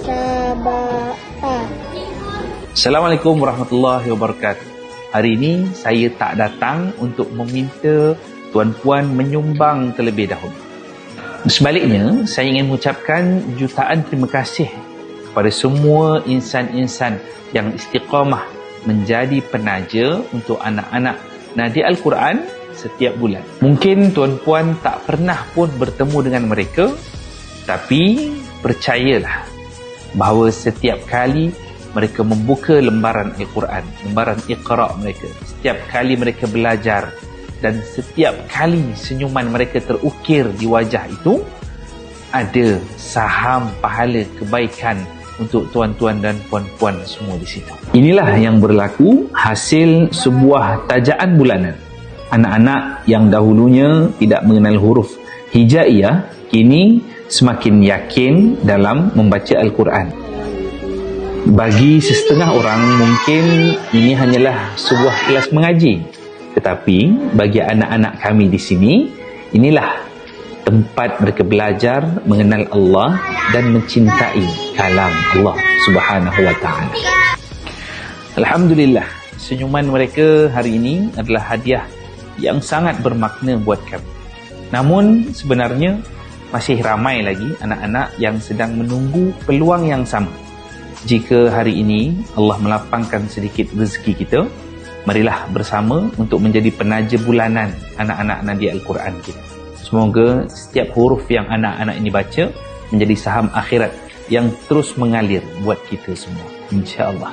Sabah. Assalamualaikum warahmatullahi wabarakatuh. Hari ini saya tak datang untuk meminta tuan-puan menyumbang terlebih dahulu. Sebaliknya, saya ingin mengucapkan jutaan terima kasih kepada semua insan-insan yang istiqamah menjadi penaja untuk anak-anak Nadi Al-Quran setiap bulan. Mungkin tuan-puan tak pernah pun bertemu dengan mereka, tapi percayalah bahawa setiap kali mereka membuka lembaran Al-Quran, lembaran Iqra' mereka, setiap kali mereka belajar dan setiap kali senyuman mereka terukir di wajah itu, ada saham pahala kebaikan untuk tuan-tuan dan puan-puan semua di situ. Inilah yang berlaku hasil sebuah tajaan bulanan. Anak-anak yang dahulunya tidak mengenal huruf hijaiyah, kini semakin yakin dalam membaca Al-Quran. Bagi setengah orang mungkin ini hanyalah sebuah kelas mengaji, tetapi bagi anak-anak kami di sini, inilah tempat mereka belajar mengenal Allah dan mencintai kalam Allah Subhanahu wa ta'ala. Alhamdulillah, senyuman mereka hari ini adalah hadiah yang sangat bermakna buat kami. Namun sebenarnya masih ramai lagi anak-anak yang sedang menunggu peluang yang sama. Jika hari ini Allah melapangkan sedikit rezeki kita, marilah bersama untuk menjadi penaja bulanan anak-anak Nadi Al-Quran kita. Semoga setiap huruf yang anak-anak ini baca menjadi saham akhirat yang terus mengalir buat kita semua, insya-Allah.